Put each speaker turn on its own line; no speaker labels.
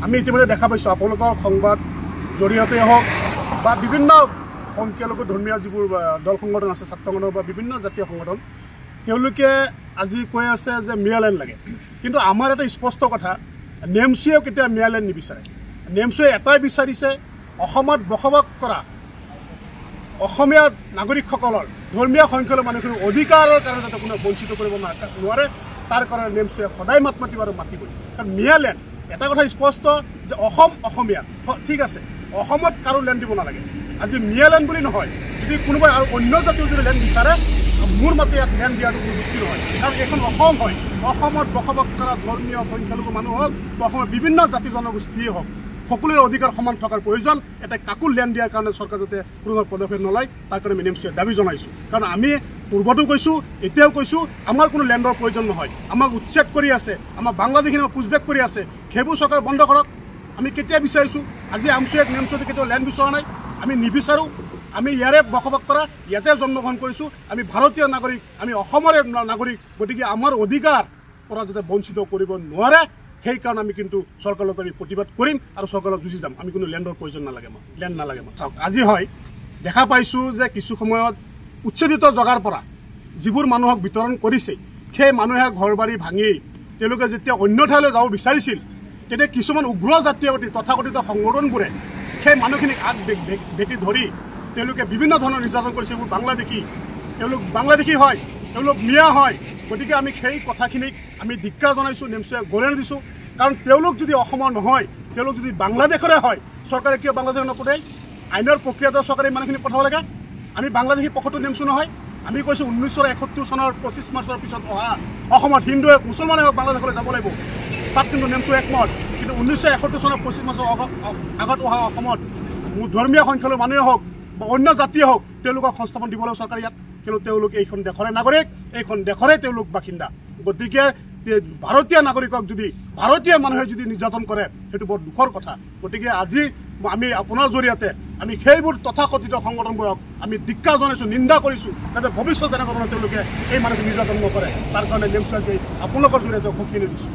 আমি ইতিমধ্যে দেখা পাইছোঁ আপোনালোকৰ সংবাদ জৰিয়তে হওক বা বিভিন্ন সংখ্যালঘু ধৰ্মীয় যিবোৰ দল সংগঠন আছে, ছাত্ৰ সংগঠন বা বিভিন্ন জাতীয় সংগঠন, তেওঁলোকে আজি কৈ আছে যে মিয়ালেণ্ড লাগে। কিন্তু আমাৰ এটা স্পষ্ট কথা, নেমচুৱেও কেতিয়া মিয়ালেণ্ড নিবিচাৰে। নেমচুৱে এটাই বিচাৰিছে, অসমত বসবাস কৰা অসমীয়া নাগৰিকসকলৰ ধৰ্মীয় সংখ্যালঘু মানুহখিনিৰ অধিকাৰৰ কাৰণে যাতে কোনেও বঞ্চিত কৰিব নোৱাৰে, তাৰ কাৰণে নেমচুৱে সদায় মাত মাতিব আৰু মাতিবই। কাৰণ মিয়ালেণ্ড এটা কথা স্পষ্ট যে অসমীয়া ঠিক আছে, অসমত কাৰো লেণ্ড দিব নালাগে। আজি মিয়ালেণ্ড বুলি নহয়, যদি কোনোবাই আৰু অন্য জাতিও যদি লেণ্ড বিচাৰে, মোৰ মতে ইয়াত লেণ্ড দিয়াটো কোনো যুক্তি নহয়। কাৰণ এইখন অসম হয়, অসমত বসবাস কৰা ধৰ্মীয় সংখ্যালঘু মানুহ হওক বা অসমৰ বিভিন্ন জাতি জনগোষ্ঠীয়ে হওক, সকলোৰে অধিকাৰ সমান থকাৰ প্ৰয়োজন। এটা কাকো লেণ্ড দিয়াৰ কাৰণে চৰকাৰ যাতে কোনো পদক্ষেপ নলয়, তাৰ কাৰণে আমি নেমচুৱে দাবী জনাইছোঁ। কাৰণ আমি পূৰ্বতো কৈছোঁ, এতিয়াও কৈছোঁ, আমাৰ কোনো লেণ্ডৰ প্ৰয়োজন নহয়। আমাক উচ্ছেদ কৰি আছে, আমাক বাংলাদেশী পুছবেক কৰি আছে, সেইবোৰ চৰকাৰ বন্ধ কৰক। আমি কেতিয়া বিচাৰিছোঁ? আজি আমচুৱেক নেমচুৱে কেতিয়াও লেণ্ড বিচৰা নাই, আমি নিবিচাৰোঁ। আমি ইয়াৰে বসবাস কৰা, ইয়াতে জন্মগ্ৰহণ কৰিছোঁ, আমি ভাৰতীয় নাগৰিক, আমি অসমৰে নাগৰিক। গতিকে আমাৰ অধিকাৰ পৰা যাতে বঞ্চিত কৰিব নোৱাৰে, সেইকাৰণে আমি কিন্তু চৰকাৰৰ লগত আমি প্ৰতিবাদ কৰিম আৰু চৰকাৰৰ যুঁজি যাম। আমি কোনো লেণ্ডৰ প্ৰয়োজন নালাগে, লেণ্ড নালাগে। চাওক, আজি হয় দেখা পাইছোঁ যে কিছু সময়ত উচ্ছেদিত জগাৰ পৰা যিবোৰ মানুহক বিতৰণ কৰিছে, সেই মানুহে ঘৰ বাৰী ভাঙি তেওঁলোকে যেতিয়া অন্য ঠাইলৈ যাব বিচাৰিছিল, তেতিয়া কিছুমান উগ্ৰ জাতীয়বাদী তথাকথিত সংগঠনবোৰে সেই মানুহখিনিক আগ ভেটি ধৰি তেওঁলোকে বিভিন্ন ধৰণৰ নিৰ্যাতন কৰিছে। এইবোৰ বাংলাদেশী হয়, তেওঁলোক মিয়া হয়। গতিকে আমি সেই কথাখিনিক আমি ধিক্কাৰ জনাইছোঁ, নেমচুৱে গৰিহণা দিছোঁ। কাৰণ তেওঁলোক যদি অসমৰ নহয়, তেওঁলোক যদি বাংলাদেশৰে হয়, চৰকাৰে কিয় বাংলাদেশত নপঠায়? আইনৰ প্ৰক্ৰিয়াটো চৰকাৰে মানুহখিনি পঠাব লাগে। আমি বাংলাদেশী পক্ষতো নেমচু নহয়। আমি কৈছোঁ 1971 চনৰ 25 মাৰ্চৰ পিছত অহা অসমত হিন্দুৱে মুছলমানে হওক বাংলাদেশলৈ যাব লাগিব, তাত কিন্তু নেমচু একমত। কিন্তু 1971 চনৰ 25 মাৰ্চৰ আগত অহা অসমত ধৰ্মীয় সংখ্যালঘু মানুহে হওক বা অন্য জাতিয়ে হওক, তেওঁলোকক সংস্থাপন দিব লাগিব চৰকাৰে ইয়াত। কিন্তু তেওঁলোক এইখন দেশৰে নাগৰিক, এইখন দেশৰে তেওঁলোক বাসিন্দা। গতিকে ভাৰতীয় নাগৰিকক যদি ভাৰতীয় মানুহে যদি নিৰ্যাতন কৰে, সেইটো বৰ দুখৰ কথা। গতিকে আজি আমি আপোনাৰ জৰিয়তে আমি সেইবোৰ তথাকথিত সংগঠনবোৰক আমি ধিক্কাৰ জনাইছোঁ, নিন্দা কৰিছোঁ, যাতে ভৱিষ্যত এনেকুৱা ধৰণৰ তেওঁলোকে এই মানুহক নিৰ্যাতন নকৰে। তাৰ কাৰণে নেমচুৱে আপোনালোকৰ জৰিয়তে সকিয়াই দিছোঁ।